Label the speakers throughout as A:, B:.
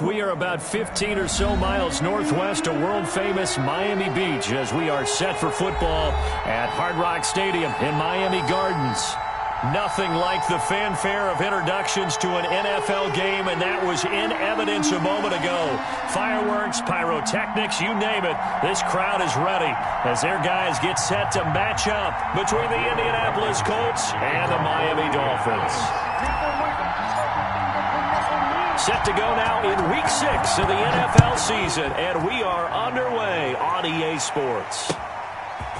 A: We are about 15 or so miles northwest of world-famous Miami Beach as we are set for football at Hard Rock Stadium in Miami Gardens. Nothing like the fanfare of introductions to an NFL game, and that was in evidence a moment ago. Fireworks, pyrotechnics, you name it. This crowd is ready as their guys get set to match up between the Indianapolis Colts and the Miami Dolphins. Set to go now in Week 6 of the NFL season, and we are underway on EA Sports.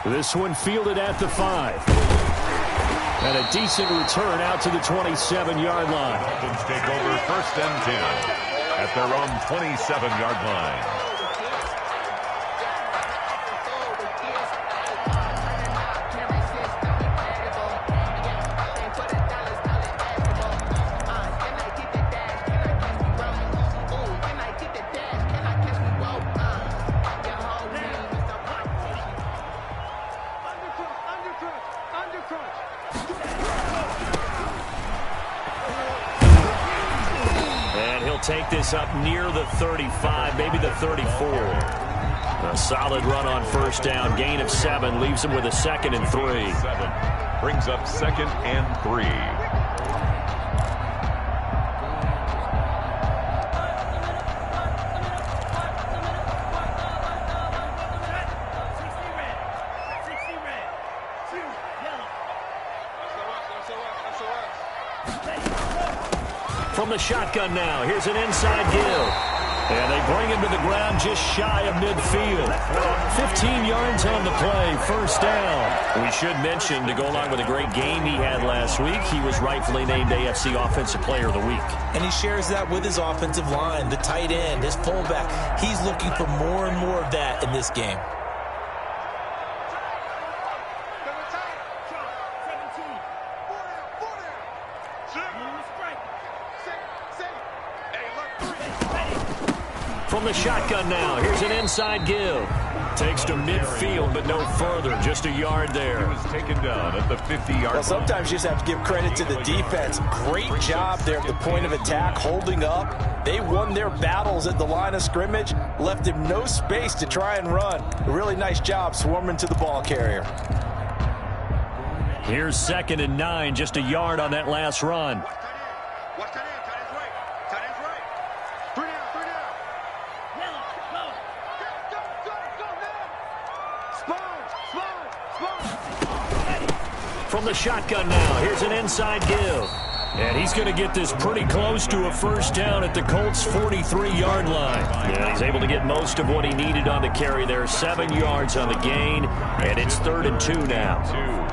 A: This one fielded at the 5. And a decent return out to the 27-yard line.
B: Dolphins take over 1st and 10 at their own 27-yard line.
A: Take this up near the 35, maybe the 34. A solid run on 1st down, gain of 7, leaves him with a 2nd and 3.
B: 7 brings up 2nd and 3.
A: From the shotgun now, here's an inside give. And they bring him to the ground just shy of midfield. 15 yards on the play, 1st down. We should mention, to go along with a great game he had last week, he was rightfully named AFC Offensive Player of the Week.
C: And he shares that with his offensive line, the tight end, his fullback. He's looking for more and more of that in this game.
A: From the shotgun now, here's an inside give. Takes to midfield, but no further. Just a yard there.
B: He was taken down at the 50-yard line.
D: Well, sometimes you just have to give credit to the defense. Great job there at the point of attack, holding up. They won their battles at the line of scrimmage, left him no space to try and run. A really nice job swarming to the ball carrier.
A: Here's 2nd and 9, just a yard on that last run. From the shotgun now, here's an inside give. And he's going to get this pretty close to a 1st down at the Colts' 43-yard line. Yeah, he's able to get most of what he needed on the carry there. 7 yards on the gain, and it's 3rd and 2 now.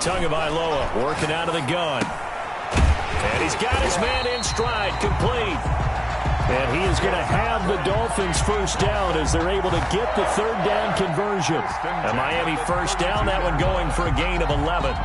A: Tagovailoa working out of the gun. And he's got his man in stride, complete. And he is going to have the Dolphins 1st down as they're able to get the 3rd down conversion. A Miami 1st down, that one going for a gain of 11.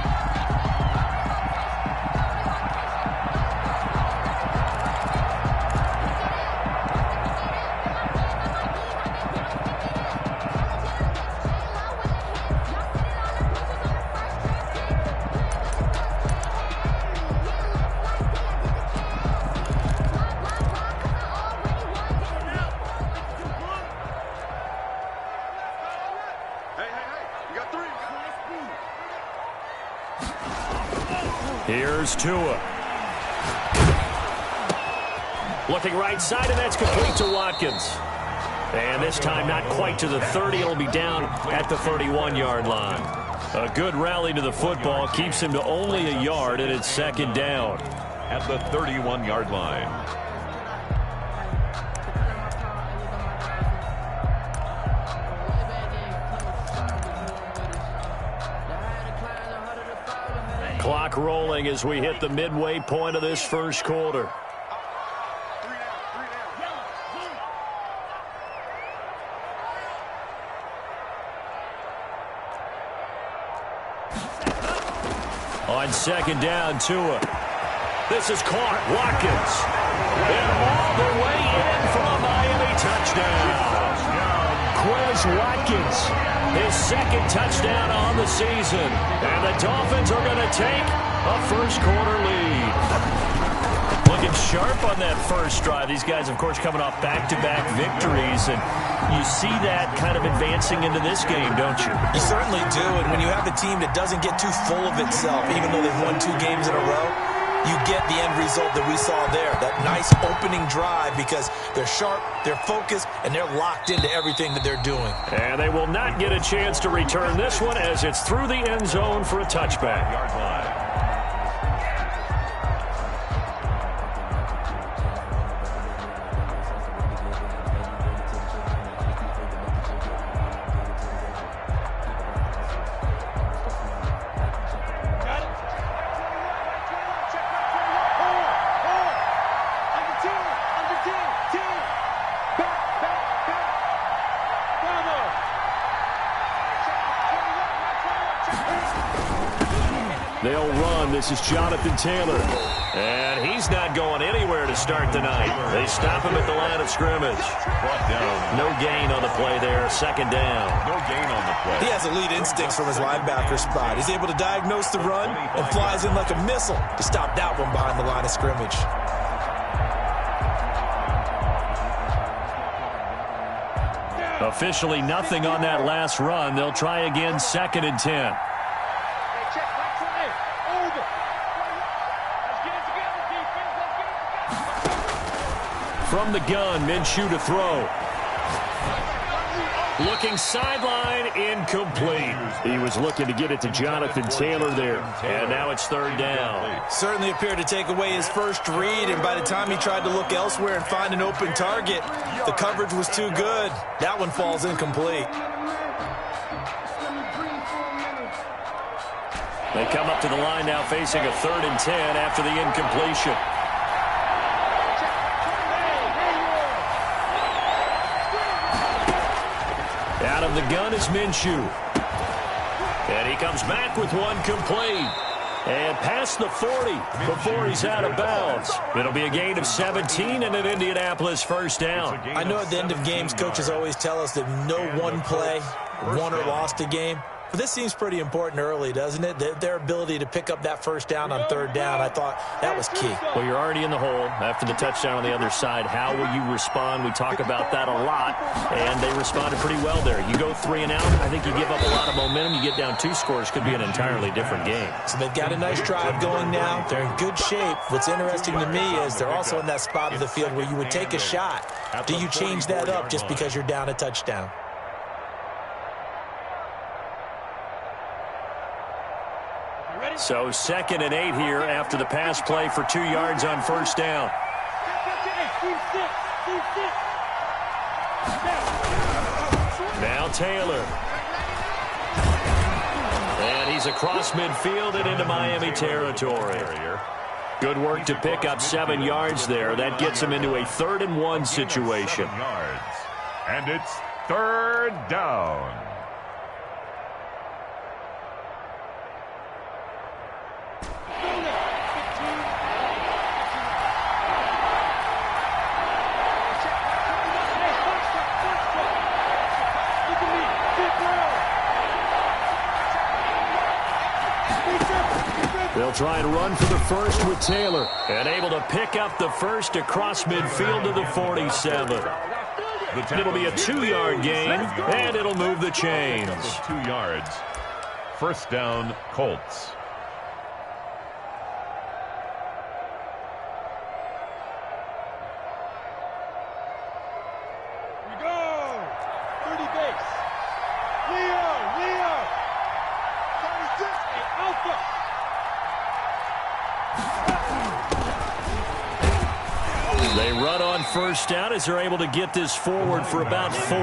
A: Here's Tua. Looking right side, and that's complete to Watkins. And this time not quite to the 30. It'll be down at the 31-yard line. A good rally to the football keeps him to only a yard, and it's 2nd down.
B: At the 31-yard line.
A: Clock rolling as we hit the midway point of this 1st quarter. On second down, Tua. This is caught. Watkins. And all the way in for a Miami touchdown. Quez Watkins, his second touchdown on the season. And the Dolphins are going to take a first-quarter lead. Looking sharp on that first drive. These guys, of course, coming off back-to-back victories. And you see that kind of advancing into this game, don't you?
C: You certainly do. And when you have a team that doesn't get too full of itself, even though they've won 2 games in a row, you get the end result that we saw there. That nice opening drive because they're sharp, they're focused, and they're locked into everything that they're doing.
A: And they will not get a chance to return this one as it's through the end zone for a touchback.
B: Yard line.
A: They'll run. This is Jonathan Taylor. And he's not going anywhere to start the night. They stop him at the line of scrimmage.
B: Brought down.
A: No gain on the play there. Second down.
B: No gain on the play.
C: He has elite instincts from his linebacker spot. He's able to diagnose the run and flies in like a missile to stop that one behind the line of scrimmage.
A: Officially nothing on that last run. They'll try again, 2nd and 10. From the gun, Minshew to throw. Looking sideline, incomplete. He was looking to get it to Jonathan Taylor there. And now it's 3rd down.
C: Certainly appeared to take away his first read, and by the time he tried to look elsewhere and find an open target, the coverage was too good. That one falls incomplete.
A: They come up to the line now facing a 3rd and 10 after the incompletion. Out of the gun is Minshew. And he comes back with one complete. And past the 40 before he's out of bounds. It'll be a gain of 17 and an Indianapolis first down.
C: I know at the end of games, coaches always tell us that no one play won or lost a game. But this seems pretty important early, doesn't it? Their ability to pick up that first down on 3rd down, I thought that was key.
A: Well, you're already in the hole after the touchdown on the other side. How will you respond? We talk about that a lot, and they responded pretty well there. You go 3 and out, I think you give up a lot of momentum. You get down 2 scores, could be an entirely different game.
C: So they've got a nice drive going now. They're in good shape. What's interesting to me is they're also in that spot of the field where you would take a shot. Do you change that up just because you're down a touchdown?
A: So 2nd and 8 here after the pass play for 2 yards on first down. Now Taylor. And he's across midfield and into Miami territory. Good work to pick up 7 yards there. That gets him into a 3rd and 1 situation.
B: And it's 3rd down.
A: They'll try and run for the first with Taylor. And able to pick up the first across midfield to the 47. It'll be a 2-yard gain, and it'll move the chains.
B: 2 yards. First down, Colts.
E: We go. 30 base. Leo. 36, Alpha.
A: They run on first down as they're able to get this forward for about 4.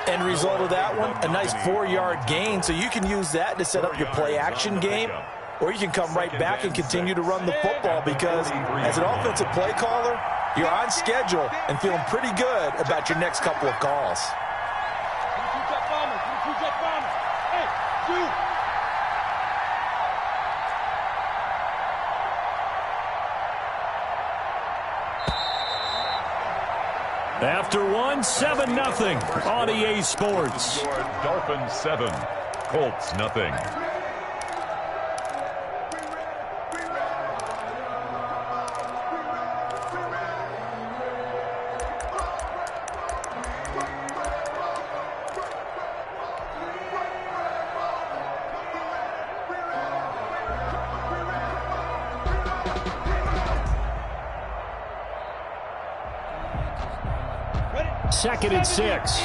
C: End result of that one, a nice 4-yard gain, so you can use that to set up your play-action game, or you can come right back and continue to run the football because as an offensive play caller, you're on schedule and feeling pretty good about your next couple of calls.
A: after one, 7-0 on EA Sports.
B: Dolphins 7, Colts nothing.
A: Second and 6.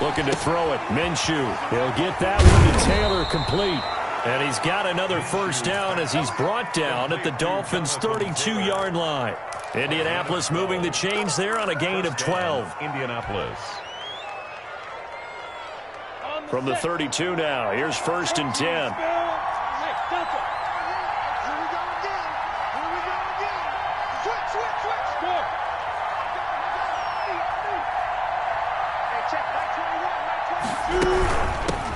A: Looking to throw it. Minshew. He'll get that one to Taylor complete. And he's got another first down as he's brought down at the Dolphins' 32-yard line. Indianapolis moving the chains there on a gain of 12.
B: Indianapolis.
A: From the 32 now, here's first and 10.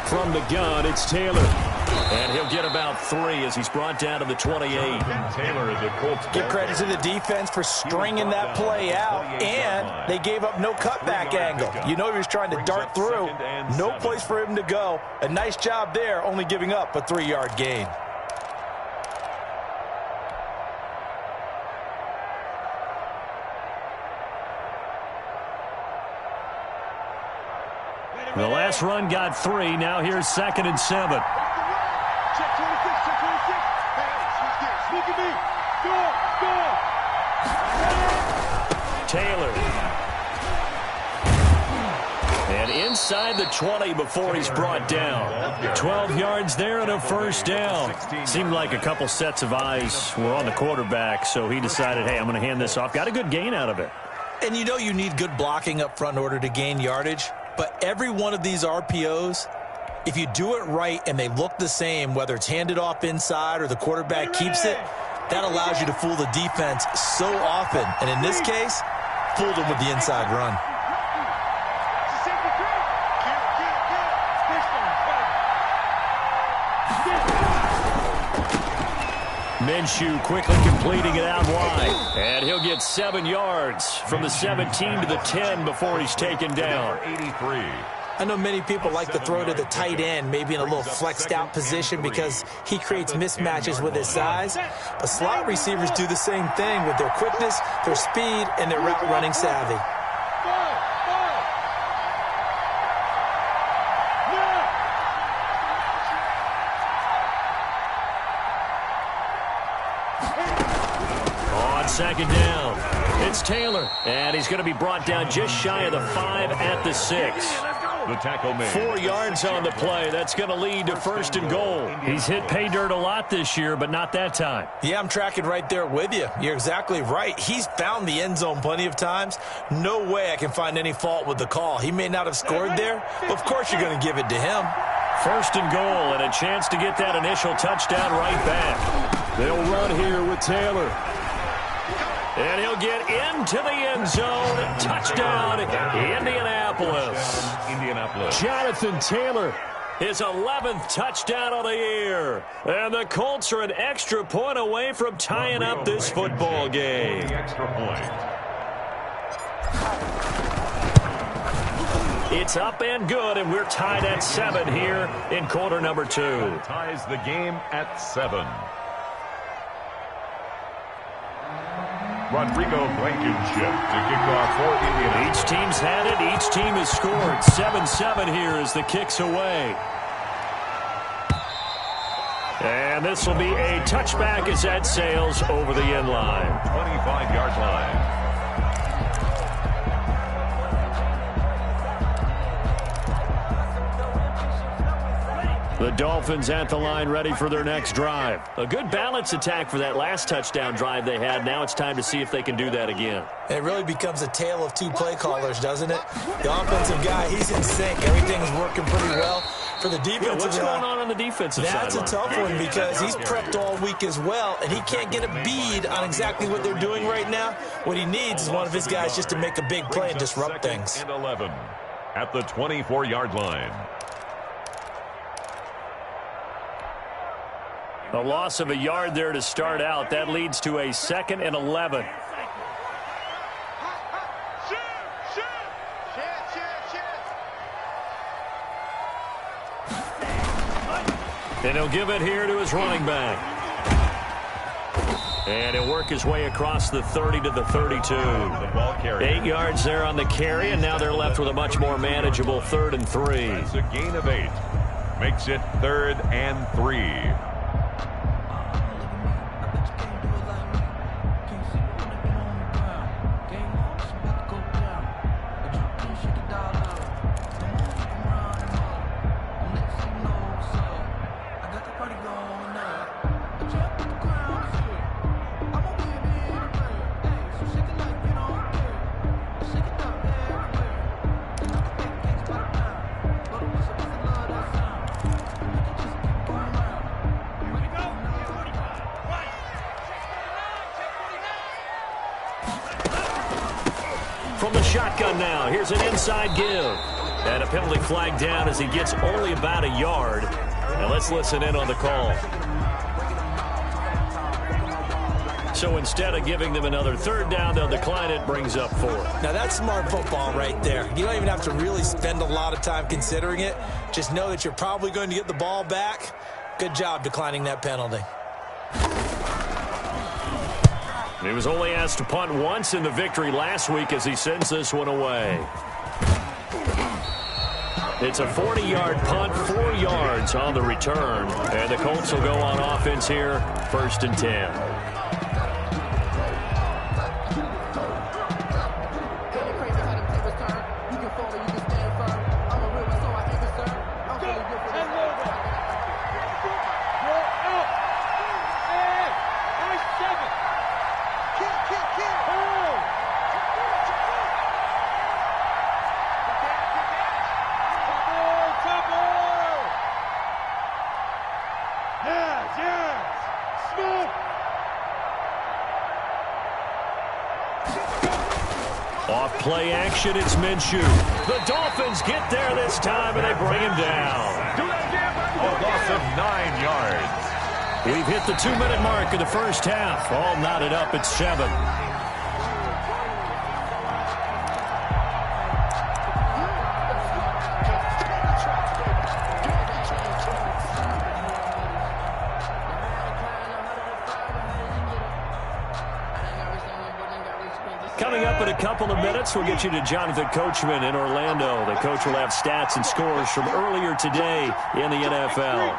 A: From the gun, it's Taylor. And he'll get about 3 as he's brought down to the 28.
B: Taylor is a Colts.
C: Give credit to the defense for stringing that play out, and they gave up no cutback angle. You know he was trying to dart through. No place for him to go. A nice job there, only giving up a 3-yard gain.
A: The last run got 3. Now here's second and 7.
E: Check 26, check 26. Hey, switch gears. Sneak me. Go.
A: Taylor. And inside the 20 before he's brought down. 12 yards there and a first down. Seemed like a couple sets of eyes were on the quarterback, so he decided, hey, I'm going to hand this off. Got a good gain out of it.
C: And you know you need good blocking up front in order to gain yardage. But every one of these RPOs, if you do it right and they look the same, whether it's handed off inside or the quarterback keeps it, that allows you to fool the defense so often. And in this case, fooled them with the inside run.
A: Minshew quickly completing it out wide. And he'll get 7 yards from the 17 to the 10 before he's taken down.
B: 83.
C: I know many people like to throw to the tight end, maybe in a little flexed out position because he creates mismatches with his size. But slot receivers do the same thing with their quickness, their speed, and their route running savvy.
A: Second down. It's Taylor. And he's going to be brought down just shy of the 5 at the 6.
B: The tackle made.
A: 4 yards on the play. That's going to lead to first and goal. He's hit pay dirt a lot this year, but not that time.
C: Yeah, I'm tracking right there with you. You're exactly right. He's found the end zone plenty of times. No way I can find any fault with the call. He may not have scored there, but of course you're going to give it to him.
A: First and goal and a chance to get that initial touchdown right back. They'll run here with Taylor. And he'll get into the end zone. Touchdown, Indianapolis. Jonathan Taylor, his 11th touchdown of the year. And the Colts are an extra point away from tying up this football game.
B: Extra point.
A: It's up and good, and we're tied at 7 here in quarter number 2.
B: Ties the game at 7. Rodrigo Blankenship to kick off for Indiana.
A: Each team's had it. Each team has scored. 7-7 here as the kick's away. And this will be a touchback as that sails over the end line.
B: 25-yard line.
A: The Dolphins at the line ready for their next drive. A good balance attack for that last touchdown drive they had. Now it's time to see if they can do that again.
C: It really becomes a tale of two play callers, doesn't it? The offensive guy, he's in sync. Everything's working pretty well. For the defensive
A: what's going on the defensive side?
C: That's a tough one because he's prepped all week as well, and he can't get a bead on exactly what they're doing right now. What he needs is one of his guys just to make a big play and disrupt things.
B: And 11 at the 24-yard line.
A: A loss of a yard there to start out. That leads to a 2nd and 11. And he'll give it here to his running back. And he'll work his way across the 30 to the 32. 8 yards there on the carry, and now they're left with a much more manageable 3rd and 3.
B: That's a gain of 8. Makes it 3rd and 3.
A: From the shotgun now, here's an inside give. And a penalty flag down as he gets only about a yard. Now let's listen in on the call. So instead of giving them another 3rd down, they'll decline it, brings up 4.
C: Now that's smart football right there. You don't even have to really spend a lot of time considering it. Just know that you're probably going to get the ball back. Good job declining that penalty.
A: He was only asked to punt once in the victory last week as he sends this one away. It's a 40-yard punt, 4 yards on the return. And the Colts will go on offense here, 1st and 10. Off play action, it's Minshew. The Dolphins get there this time, and they bring him down.
B: A loss of 9 yards.
A: We've hit the 2-minute mark of the first half. All knotted up at 7. Coming up in a couple of minutes, we'll get you to Jonathan Coachman in Orlando. The coach will have stats and scores from earlier today in the NFL.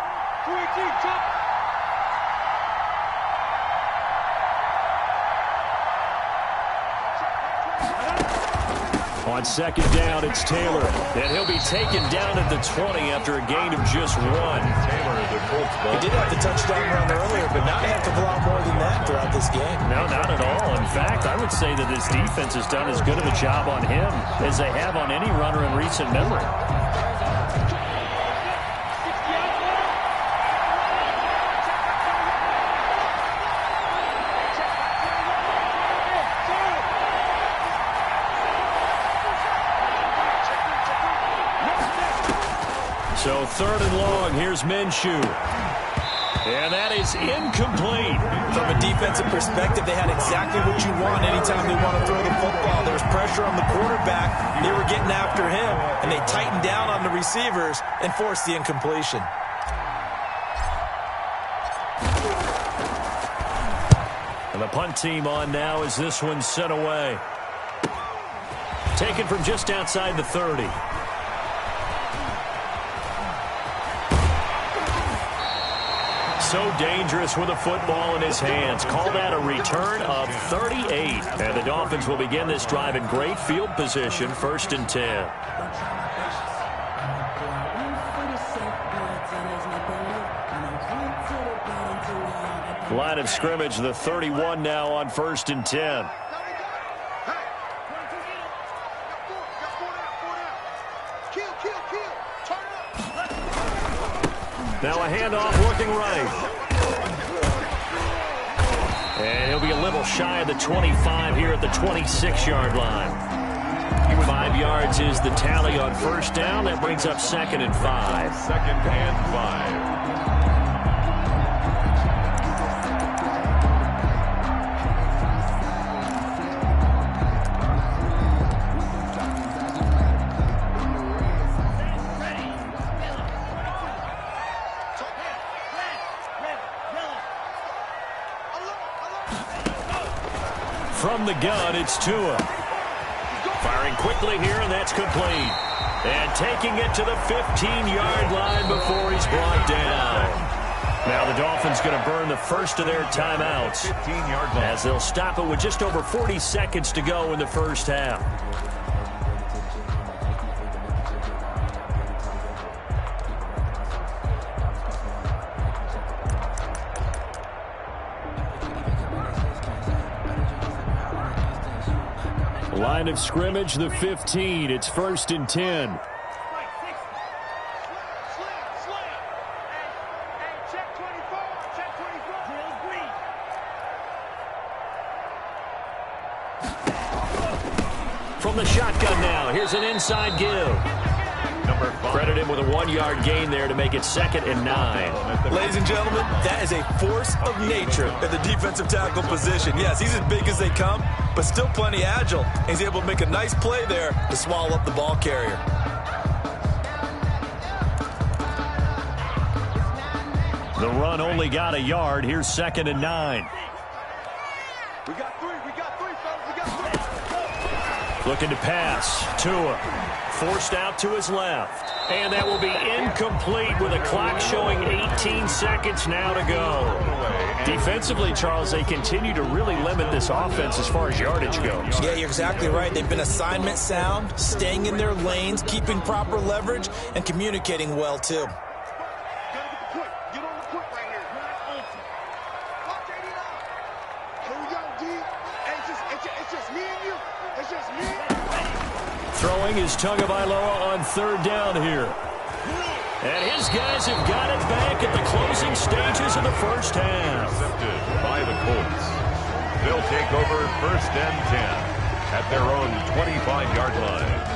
A: On 2nd down, it's Taylor. And he'll be taken down at the 20 after a gain of just 1.
C: He did have the touchdown run earlier, but not a heck of a lot more than that throughout this game.
A: No, not at all. In fact, I would say that this defense has done as good of a job on him as they have on any runner in recent memory. So 3rd and long, here's Minshew. And that is incomplete.
C: From a defensive perspective, they had exactly what you want anytime they want to throw the football. There was pressure on the quarterback. They were getting after him, and they tightened down on the receivers and forced the incompletion.
A: And the punt team on now as this one's sent away. Taken from just outside the 30. So dangerous with a football in his hands. Call that a return of 38. And the Dolphins will begin this drive in great field position, 1st and 10. Line of scrimmage, the 31 now on 1st and 10. Now a handoff working right. And he'll be a little shy of the 25 here at the 26-yard line. 5 yards is the tally on 1st down. That brings up 2nd and 5.
B: 2nd and 5.
A: From the gun, it's Tua. Firing quickly here, and that's complete. And taking it to the 15-yard line before he's brought down. Now the Dolphins going to burn the first of their timeouts
B: 15-yard line.
A: as they'll stop it with just over 40 seconds to go in the first half. Line of scrimmage, the 15. It's 1st and 10. From the shotgun now, here's an inside give. Credit him with a 1-yard gain there to make it 2nd and 9.
C: Ladies and gentlemen, that is a force of nature at the defensive tackle position. Yes, he's as big as they come, but still plenty agile. He's able to make a nice play there to swallow up the ball carrier.
A: The run only got a yard. Here's 2nd and 9.
E: We got three, fellas, we got three.
A: Looking to pass. Tua forced out to his left. And that will be incomplete with a clock showing 18 seconds now to go. Defensively, Charles, they continue to really limit this offense as far as yardage goes.
C: Yeah, you're exactly right. They've been assignment sound, staying in their lanes, keeping proper leverage, and communicating well, too.
A: Throwing is Tagovailoa on 3rd down here. And his guys have got it back at the closing stages of the first half.
B: Intercepted by the Colts. They'll take over 1st and 10 at their own 25-yard line.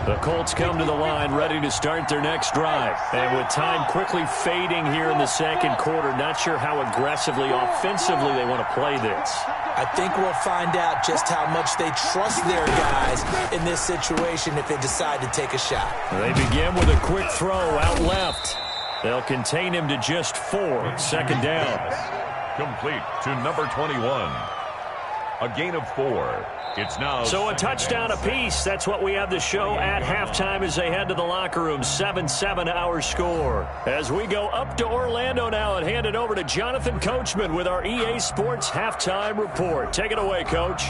A: The Colts come to the line ready to start their next drive. And with time quickly fading here in the 2nd quarter, not sure how aggressively, offensively they want to play this.
C: I think we'll find out just how much they trust their guys in this situation if they decide to take a shot.
A: They begin with a quick throw out left. They'll contain him to just 4. 2nd down.
B: Complete to number 21. A gain of 4. It's now
A: so a touchdown apiece. That's what we have to show at halftime as they head to the locker room. 7-7 our score. As we go up to Orlando now and hand it over to Jonathan Coachman with our EA Sports halftime report. Take it away, Coach.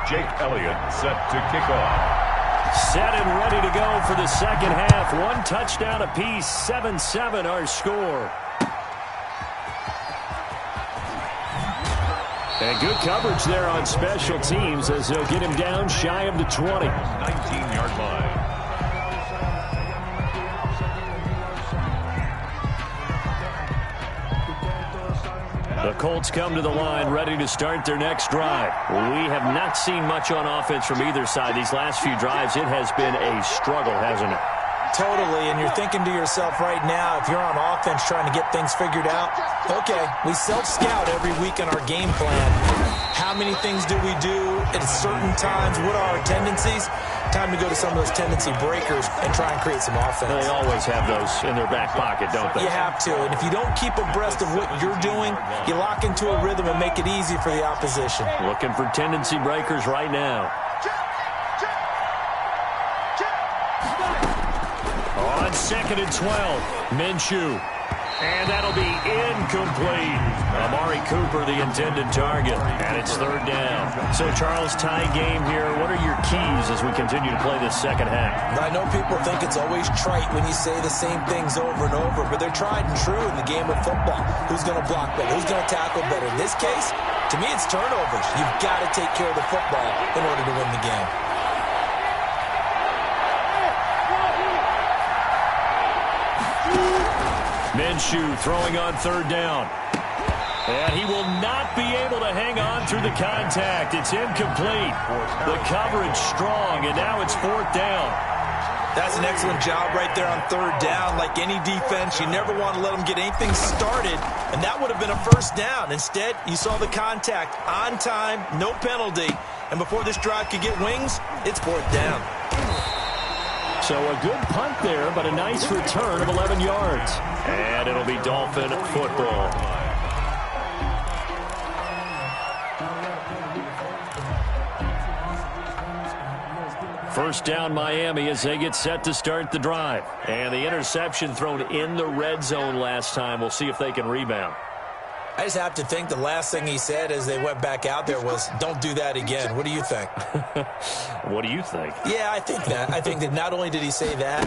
B: Jake Elliott set to kick off.
A: Set and ready to go for the 2nd half. 1 touchdown apiece. 7-7 our score. And good coverage there on special teams as they'll get him down shy of the 20.
B: 19-yard line.
A: The Colts come to the line ready to start their next drive. We have not seen much on offense from either side. These last few drives, it has been a struggle, hasn't it?
C: Totally, and you're thinking to yourself right now, if you're on offense trying to get things figured out, okay, we self-scout every week in our game plan. How many things do we do at certain times? What are our tendencies? Time to go to some of those tendency breakers and try and create some offense.
A: They always have those in their back pocket, don't they?
C: You have to, and if you don't keep abreast of what you're doing, you lock into a rhythm and make it easy for the opposition.
A: Looking for tendency breakers right now. On 2nd and 12, Minshew. And that'll be incomplete. Amari Cooper, the intended target. And it's 3rd down. So, Charles, tie game here. What are your keys as we continue to play this 2nd half?
C: I know people think it's always trite when you say the same things over and over, but they're tried and true in the game of football. Who's going to block better? Who's going to tackle better? In this case, to me, it's turnovers. You've got to take care of the football in order to win the game.
A: Minshew throwing on 3rd down. And he will not be able to hang on through the contact. It's incomplete. The coverage strong, and now it's 4th down.
C: That's an excellent job right there on third down. Like any defense, you never want to let them get anything started, and that would have been a first down. Instead, you saw the contact on time, no penalty, and before this drive could get wings, it's fourth down.
A: So a good punt there, but a nice return of 11 yards. And it'll be Dolphin football. First down Miami as they get set to start the drive. And the interception thrown in the red zone last time. We'll see if they can rebound.
C: I just have to think the last thing he said as they went back out there was, don't do that again. What do you think?
A: What do you think?
C: Yeah, I think that. I think that not only did he say that,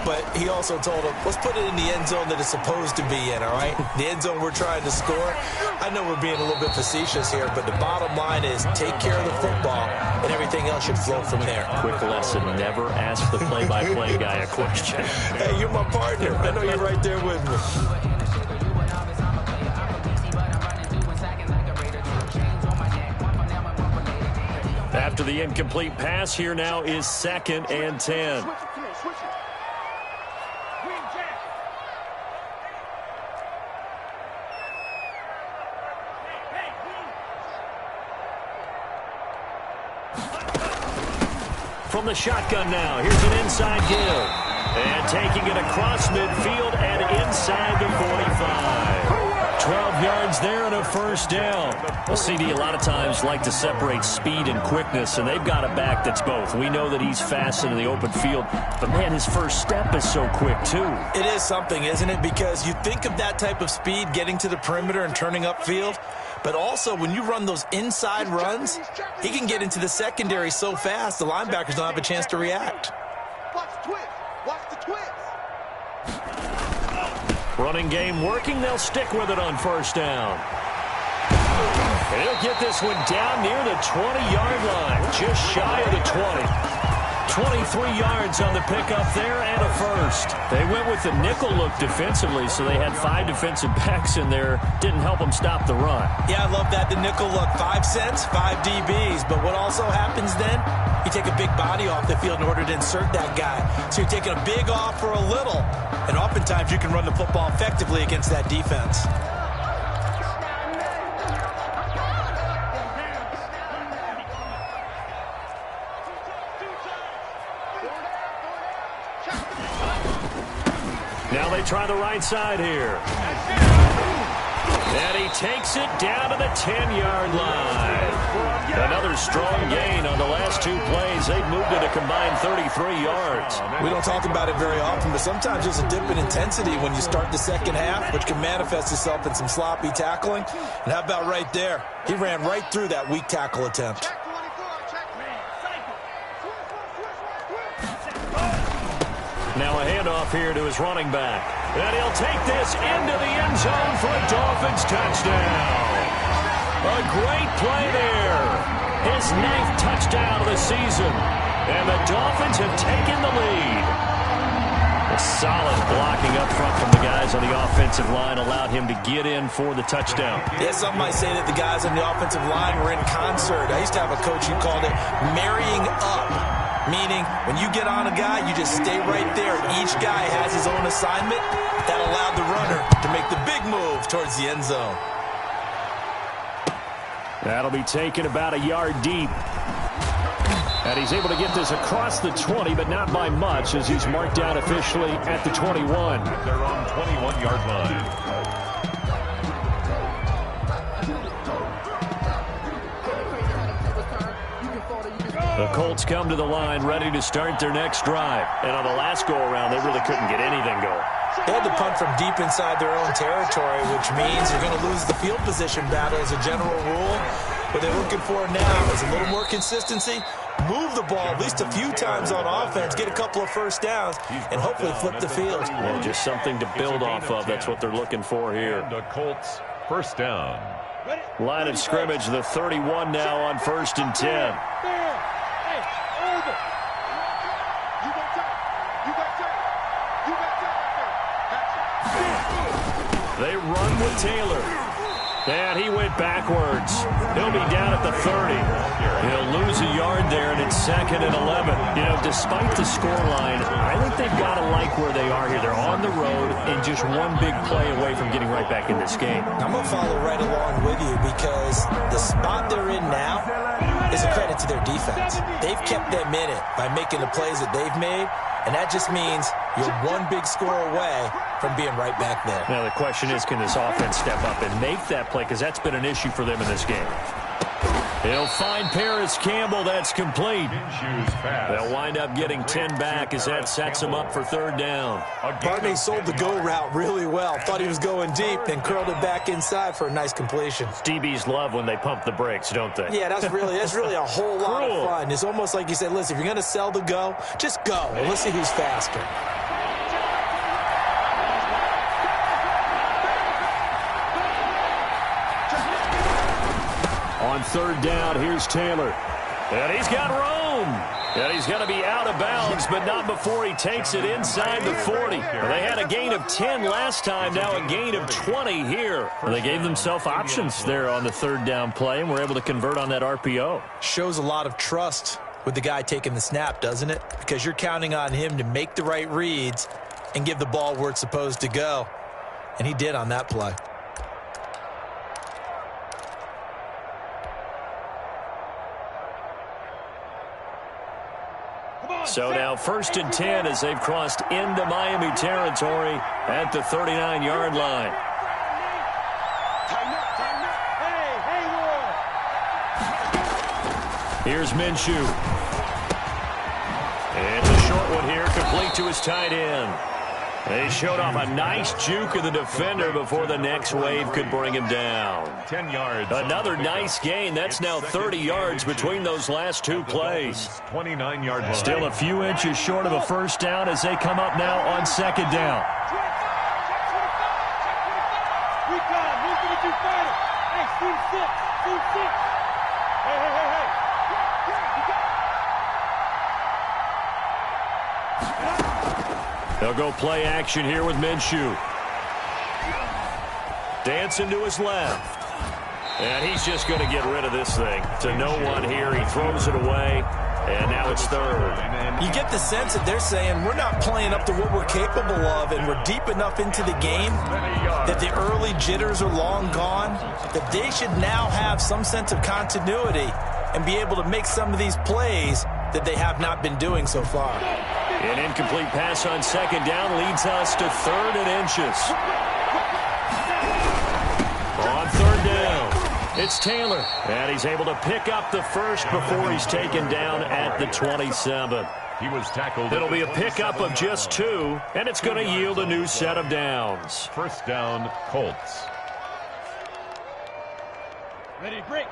C: but he also told him, let's put it in the end zone that it's supposed to be in, all right? The end zone we're trying to score. I know we're being a little bit facetious here, but the bottom line is take care of the football, and everything else should flow from there.
A: Quick lesson, never ask the play-by-play guy a question.
C: Hey, you're my partner. I know you're right there with me.
A: After the incomplete pass, here now is 2nd and 10. From the shotgun now, here's an inside give. And taking it across midfield and inside the 45. 12 yards there and a first down. Well, CD a lot of times like to separate speed and quickness, and they've got a back that's both. We know that he's fast in the open field, but, man, his first step is so quick, too.
C: It is something, isn't it? Because you think of that type of speed getting to the perimeter and turning upfield, but also when you run those inside runs, he can get into the secondary so fast the linebackers don't have a chance to react.
E: Watch the twist. Watch the twist.
A: Running game working. They'll stick with it on first down. And he'll get this one down near the 20-yard line, just shy of the 20. 23 yards on the pickup there and a first. They went with the nickel look defensively, so they had 5 defensive backs in there. Didn't help them stop the run.
C: Yeah, I love that, the nickel look. 5 cents, 5 DBs. But what also happens then, you take a big body off the field in order to insert that guy. So you're taking a big off for a little. And oftentimes you can run the football effectively against that defense.
A: Now they try the right side here. And he takes it down to the 10-yard line. Another strong gain on the last 2 plays. They've moved it a combined 33 yards.
C: We don't talk about it very often, but sometimes there's a dip in intensity when you start the second half, which can manifest itself in some sloppy tackling. And how about right there? He ran right through that weak tackle attempt.
A: Now a handoff here to his running back. And he'll take this into the end zone for a Dolphins touchdown. A great play there. His 9th touchdown of the season. And the Dolphins have taken the lead. A solid blocking up front from the guys on the offensive line allowed him to get in for the touchdown.
C: Yeah, some might say that the guys on the offensive line were in concert. I used to have a coach who called it marrying up. Meaning, when you get on a guy, you just stay right there. Each guy has his own assignment. That allowed the runner to make the big move towards the end zone.
A: That'll be taken about a yard deep. And he's able to get this across the 20, but not by much, as he's marked down officially at the 21.
B: At their own 21-yard line.
A: The Colts come to the line ready to start their next drive. And on the last go-around, they really couldn't get anything going.
C: They had to punt from deep inside their own territory, which means you're going to lose the field position battle as a general rule. What they're looking for now is a little more consistency, move the ball at least a few times on offense, get a couple of first downs, and hopefully flip the field.
A: Yeah, just something to build off of. That's what they're looking for here.
B: The Colts first down.
A: Line of scrimmage, the 31 now on 1st and 10. They run with Taylor. And he went backwards. He'll be down at the 30. He'll lose a yard there, and it's 2nd and 11. You know, despite the scoreline, I think they've got to like where they are here. They're on the road and just one big play away from getting right back in this game.
C: I'm going to follow right along with you because the spot they're in now is a credit to their defense. They've kept them in it by making the plays that they've made, and that just means you're one big score away from being right back there.
A: Now the question is, can this offense step up and make that play? Because that's been an issue for them in this game. He'll find Paris Campbell. That's complete. They'll wind up getting 10 back as that sets them up for 3rd down.
C: Barney sold the go route really well. Thought he was going deep, then curled it back inside for a nice completion.
A: DBs love when they pump the brakes, don't they?
C: Yeah, that's really a whole lot of fun. It's almost like you said, listen, if you're going to sell the go, just go. And let's see who's faster.
A: On 3rd down, here's Taylor. And he's got room. And he's going to be out of bounds, but not before he takes it inside the 40. They had a gain of 10 last time, now a gain of 20 here. They gave themselves options there on the 3rd down play, and were able to convert on that RPO.
C: Shows a lot of trust with the guy taking the snap, doesn't it? Because you're counting on him to make the right reads and give the ball where it's supposed to go. And he did on that play.
A: So now 1st and 10 as they've crossed into Miami territory at the 39-yard line. Here's Minshew. And the short one here, complete to his tight end. They showed off a nice juke of the defender before the next wave could bring him down.
B: 10 yards.
A: Another nice gain. That's now 30 yards between those last two plays.
B: 29-yard line.
A: Still a few inches short of a 1st down as they come up now on 2nd down. They'll go play action here with Minshew. Dancing to his left. And he's just going to get rid of this thing. To no one here. He throws it away. And now it's 3rd.
C: You get the sense that they're saying we're not playing up to what we're capable of, and we're deep enough into the game that the early jitters are long gone, that they should now have some sense of continuity and be able to make some of these plays that they have not been doing so far.
A: An incomplete pass on 2nd down leads us to 3rd and inches. On 3rd down, it's Taylor. And he's able to pick up the 1st before he's taken down at the 27.
B: He was tackled.
A: It'll be a pickup of just 2, and it's going to yield a new set of downs.
B: 1st down, Colts.
E: Ready, break.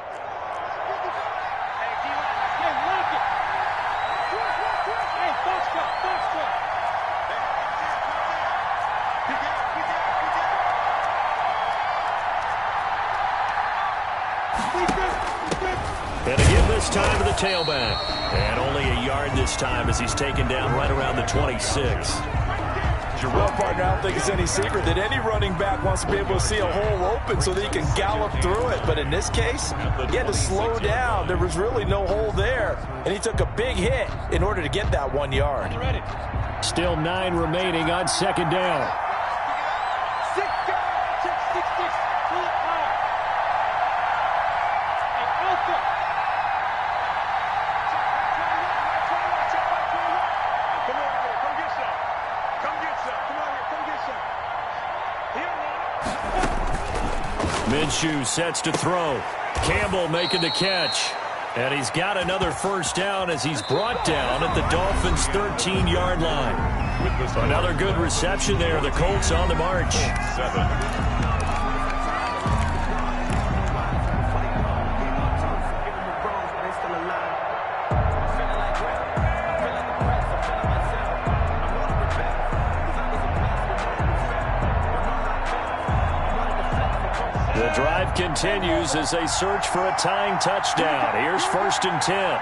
A: And again this time to the tailback. And only a yard this time as he's taken down right around the 26.
C: Well, partner, I don't think it's any secret that any running back wants to be able to see a hole open so that he can gallop through it. But in this case, he had to slow down. There was really no hole there. And he took a big hit in order to get that 1 yard.
A: Still 9 remaining on 2nd down. Minshew sets to throw. Campbell making the catch. And he's got another 1st down as he's brought down at the Dolphins' 13-yard line. Another good reception there. The Colts on the march.
B: 7.
A: The drive continues as they search for a tying touchdown. Here's 1st and 10.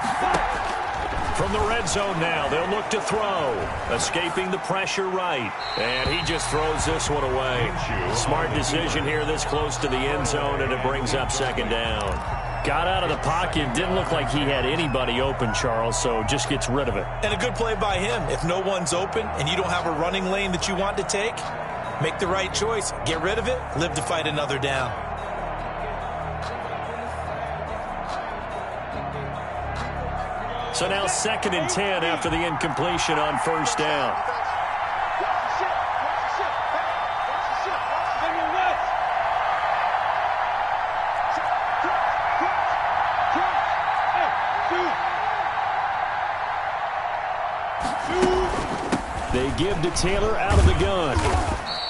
A: From the red zone now, they'll look to throw. Escaping the pressure right. And he just throws this one away. Smart decision here this close to the end zone, and it brings up second down. Got out of the pocket. Didn't look like he had anybody open, Charles, so just gets rid of it.
C: And a good play by him. If no one's open and you don't have a running lane that you want to take, make the right choice. Get rid of it. Live to fight another down.
A: So now 2nd and 10 after the incompletion on first down. They give to Taylor out of the gun.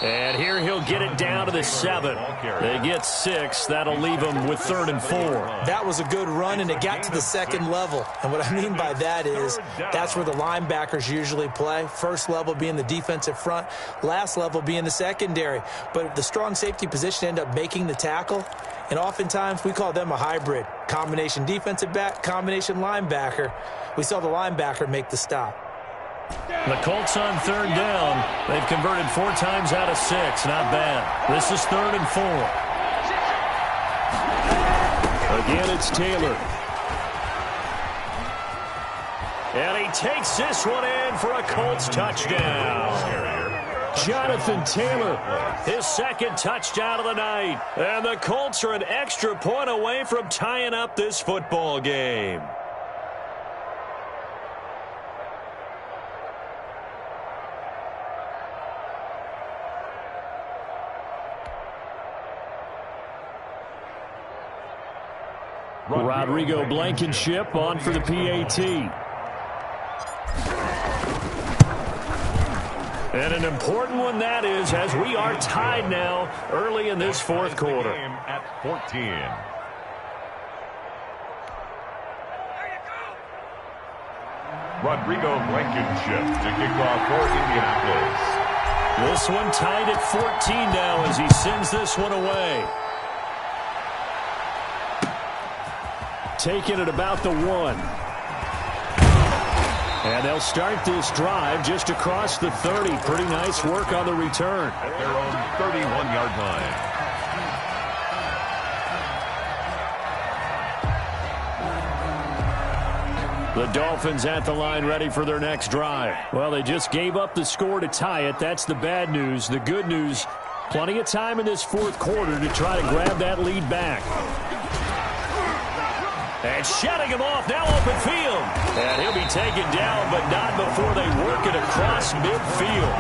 A: And here he'll get it down to the 7. They get 6. That'll leave them with 3rd and 4.
C: That was a good run, and it got to the second level. And what I mean by that is that's where the linebackers usually play. First level being the defensive front, last level being the secondary. But the strong safety position end up making the tackle, and oftentimes we call them a hybrid. Combination defensive back, combination linebacker. We saw the linebacker make the stop.
A: The Colts on 3rd down. They've converted 4 times out of 6. Not bad. This is 3rd and 4. Again, it's Taylor. And he takes this one in for a Colts touchdown. Jonathan Taylor, his 2nd touchdown of the night. And the Colts are an extra point away from tying up this football game. Rodrigo Blankenship on for the PAT. And an important one that is, as we are tied now early in this 4th quarter.
B: At 14. Rodrigo Blankenship to kick off for Indianapolis.
A: This one tied at 14 now as he sends this one away. Taking it about the 1. And they'll start this drive just across the 30. Pretty nice work on the return.
B: At their own 31-yard line.
A: The Dolphins at the line ready for their next drive. Well, they just gave up the score to tie it. That's the bad news. The good news, plenty of time in this 4th quarter to try to grab that lead back. And shutting him off, now open field. And he'll be taken down, but not before they work it across midfield.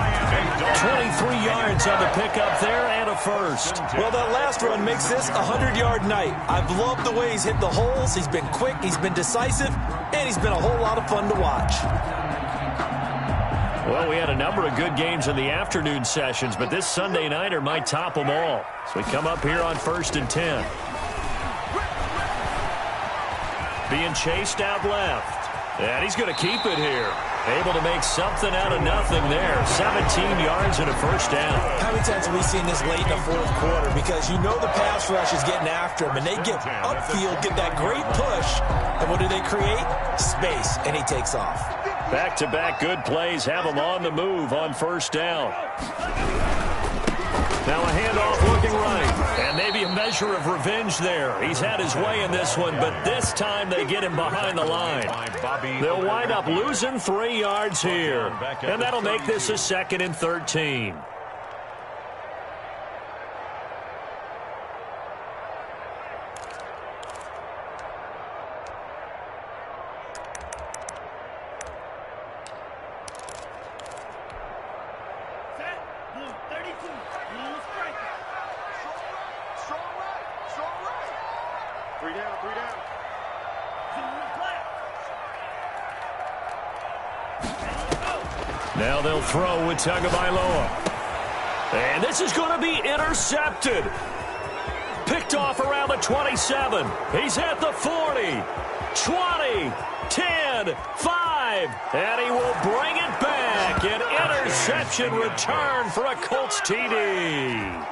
A: 23 yards on the pickup there and a first.
C: Well, that last run makes this a 100-yard night. I've loved the way he's hit the holes. He's been quick, he's been decisive, and he's been a whole lot of fun to watch.
A: Well, we had a number of good games in the afternoon sessions, but this Sunday nighter might top them all. So we come up here on 1st and 10. Being chased out left. And he's going to keep it here. Able to make something out of nothing there. 17 yards and a first down.
C: How many times have we seen this late in the 4th quarter? Because you know the pass rush is getting after him, and they get upfield, get that great push. And what do they create? Space, and he takes off.
A: Back-to-back good plays have him on the move on first down. Now a handoff looking right. And maybe a measure of revenge there. He's had his way in this one, but this time they get him behind the line. They'll wind up losing 3 yards here. And that'll make this a 2nd and 13. Now they'll throw with Tagovailoa. And this is going to be intercepted. Picked off around the 27. He's at the 40, 20, 10, 5. And he will bring it back. An interception return for a Colts TD.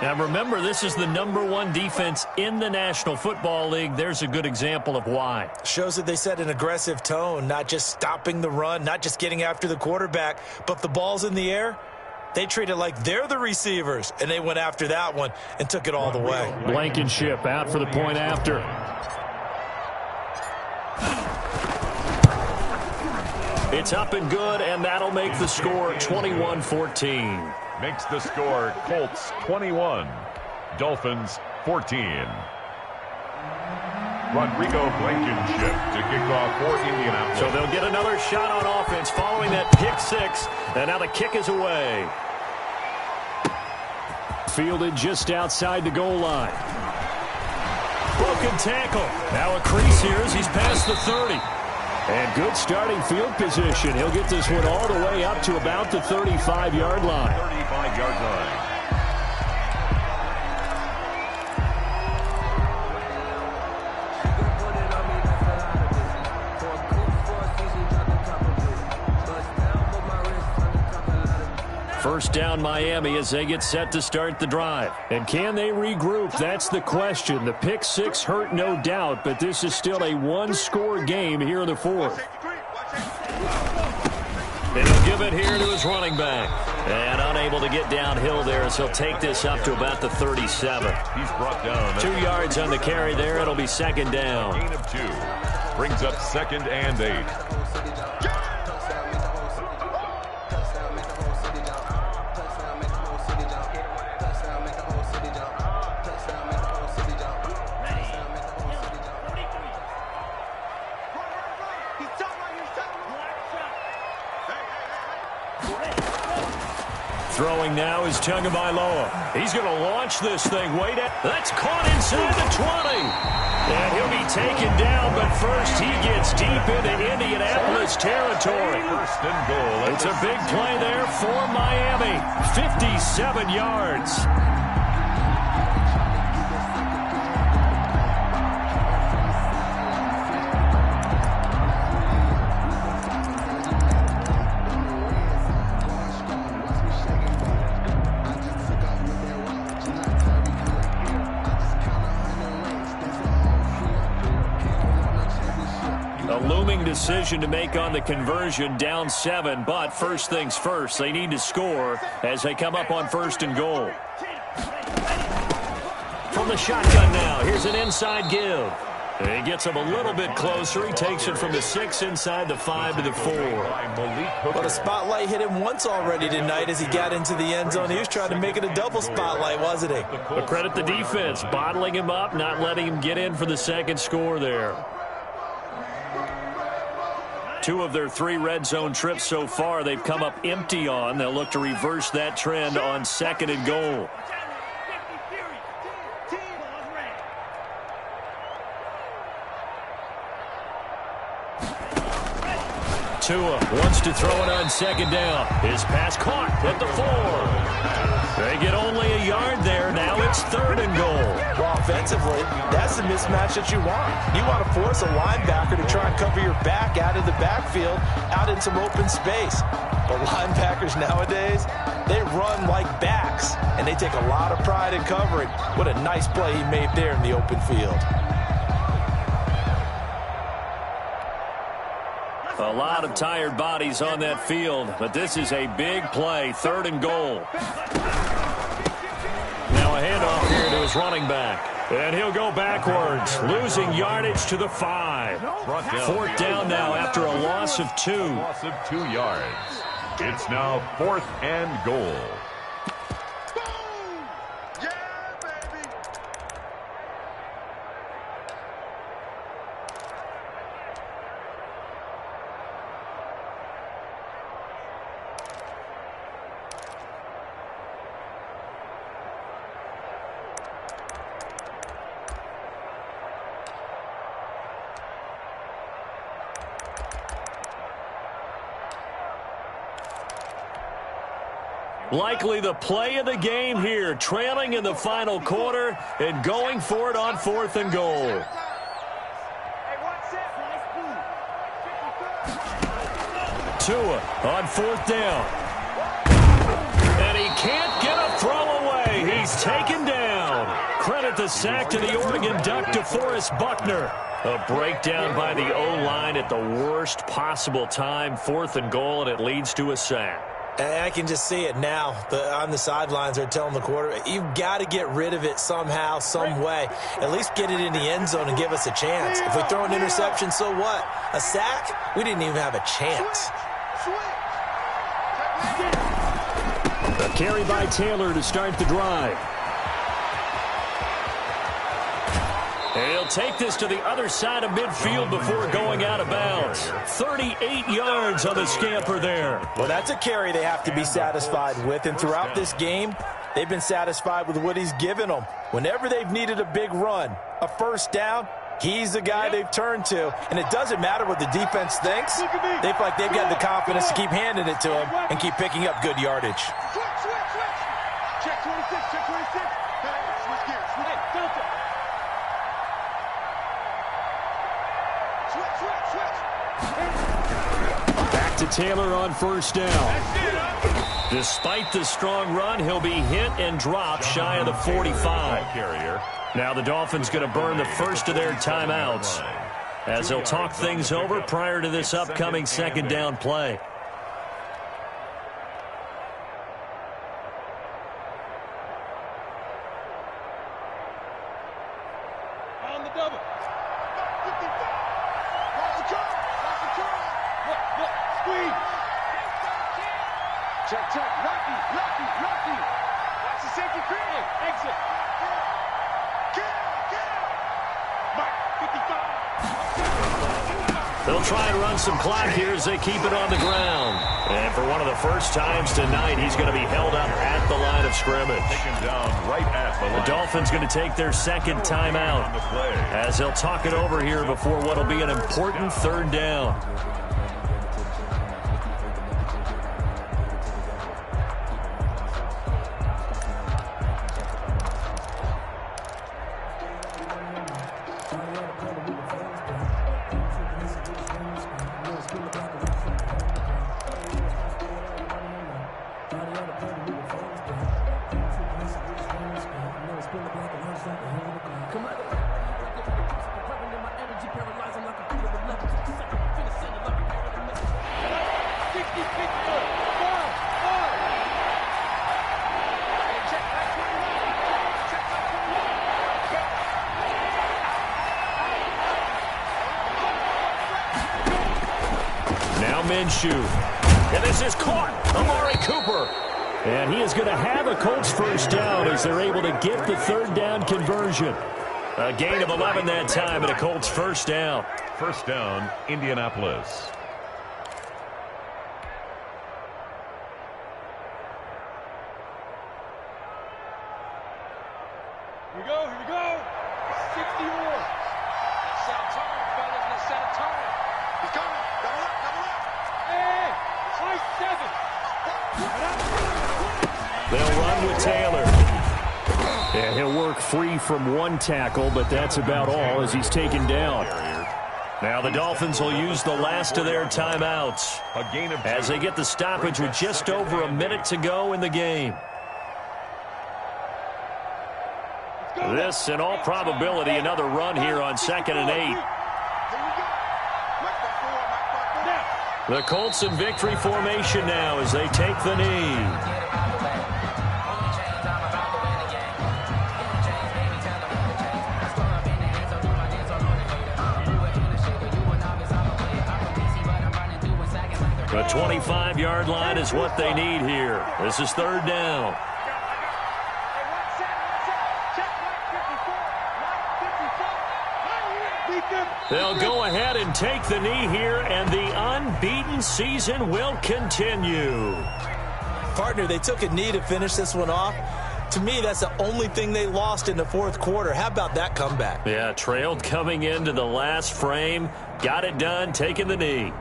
A: Now remember, this is the #1 defense in the National Football League. There's a good example of why.
C: Shows that they set an aggressive tone, not just stopping the run, not just getting after the quarterback, but if the ball's in the air, they treat it like they're the receivers, and they went after that one and took it all the way.
A: Blankenship out for the point after. It's up and good, and that'll make the score 21-14.
B: Makes the score Colts 21, Dolphins 14. Rodrigo Blankenship to kick off for Indianapolis.
A: So they'll get another shot on offense following that pick six, and now the kick is away. Fielded just outside the goal line. Broken tackle. Now a crease here as he's past the 30. And good starting field position. He'll get this one all the way up to about the 35-yard line.
B: 35-yard line.
A: First down Miami as they get set to start the drive. And can they regroup? That's the question. The pick six hurt, no doubt, but this is still a one-score game here in the fourth. And he'll give it here to his running back. And unable to get downhill there, so he'll take this up to about the 37.
B: He's brought down.
A: 2 yards on the carry there. It'll be second down.
B: Gain of 2. Brings up 2nd and 8.
A: Throwing now is Tagovailoa. He's going to launch this thing. Wait, that's caught inside the 20. And he'll be taken down, but first he gets deep into Indianapolis territory.
B: First and goal.
A: It's a big play there for Miami. 57 yards. Decision to make on the conversion, down 7, but first things first, they need to score as they come up on first and goal. From the shotgun now, here's an inside give. He gets him a little bit closer. He takes it from the 6 inside the 5 to the 4.
C: But a spotlight hit him once already tonight as he got into the end zone. He was trying to make it a double spotlight, wasn't he?
A: But credit the defense, bottling him up, not letting him get in for the second score there. 2 of their 3 red zone trips so far they've come up empty on. They'll look to reverse that trend on second and goal. Tua wants to throw it on second down. His pass caught at the 4. They get only a yard there. Now it's third and goal.
C: Well, offensively, that's the mismatch that you want. You want to force a linebacker to try and cover your back out of the backfield, out in some open space. But linebackers nowadays, they run like backs, and they take a lot of pride in covering. What a nice play he made there in the open field.
A: A lot of tired bodies on that field, but this is a big play, third and goal. Now a handoff here to his running back. And he'll go backwards, losing yardage to the 5. Fourth down now after a loss of 2.
B: Loss of 2 yards. It's now 4th and goal.
A: Likely the play of the game here, trailing in the final quarter and going for it on 4th and goal. Tua on 4th down. And he can't get a throw away. He He's taken down. Credit the sack to the Oregon Duck, DeForest Buckner. A breakdown by the O-line at the worst possible time. 4th and goal, and it leads to a sack.
C: And I can just see it now. On the sidelines, they're telling the quarterback, you've got to get rid of it somehow, some way. At least get it in the end zone and give us a chance. If we throw an interception, so what? A sack? We didn't even have a chance.
A: A carry by Taylor to start the drive. And he'll take this to the other side of midfield before going out of bounds. 38 yards on the scamper there.
C: Well, that's a carry they have to be satisfied with. And throughout this game, they've been satisfied with what he's given them. Whenever they've needed a big run, a first down, he's the guy they've turned to. And it doesn't matter what the defense thinks. They feel like they've got the confidence to keep handing it to him and keep picking up good yardage.
E: Check 26, check 26. Hey, switch gears. Hey, Delta.
A: Back to Taylor on first down. Despite the strong run, he'll be hit and dropped shy of the 45. Now the Dolphins going to burn the first of their timeouts as they'll talk things over prior to this upcoming second down play.
E: On the double. Squeeze. Check. Lucky. Watch the safety cream. Exit. Get him. Mike, 55.
A: They'll try and run some clock here as they keep it on the ground. And for one of the first times tonight, he's going to be held up at the line of scrimmage.
B: Taken down right at the line.
A: The Dolphins going to take their second timeout as they'll talk it over here before what will be an important third down. And this is caught. Amari Cooper. And he is going to have a Colts first down as they're able to get the third down conversion. A gain of 11 that time and a Colts first down.
B: First down, Indianapolis.
E: Here we go. 60 more. Set a tone, fellas. Let's set a tone. He's coming. Double up. Hey, high 7.
A: They'll run with Taylor. And he'll work free from one tackle, but that's about all as he's taken down. Now the Dolphins will use the last of their timeouts
B: A gain of 2.
A: as they get the stoppage with just over a minute to go in the game. This, in all probability, another run here on 2nd and 8. The Colts in victory formation now as they take the knee. The 25-yard line is what they need here. This is third down. They'll go ahead and take the knee here, and the unbeaten season will continue.
C: Partner, they took a knee to finish this one off. To me, that's the only thing they lost in the fourth quarter. How about that comeback?
A: Yeah, trailed coming into the last frame. Got it done, taking the knee.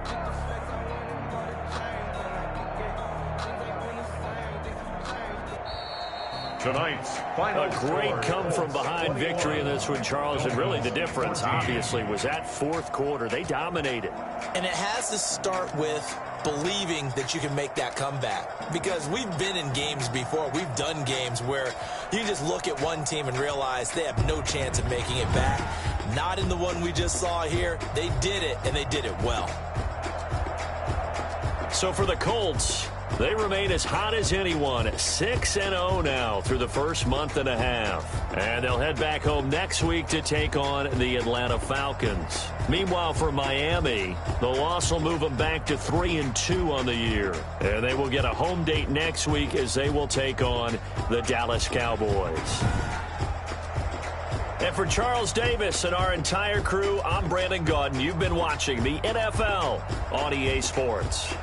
B: Tonight's final
A: A great
B: score.
A: come-from-behind victory in this one, Charles, and really the difference, obviously, was that fourth quarter. They dominated.
D: And it has to start with believing that you can make that comeback. Because we've been in games before. We've done games where you just look at one team and realize they have no chance of making it back. Not in the one we just saw here. They did it, and they did it well.
A: So for the Colts, they remain as hot as anyone, 6-0 now through the first month and a half. And they'll head back home next week to take on the Atlanta Falcons. Meanwhile, for Miami, the loss will move them back to 3-2 on the year. And they will get a home date next week as they will take on the Dallas Cowboys. And for Charles Davis and our entire crew, I'm Brandon Gaudin. You've been watching the NFL on EA Sports.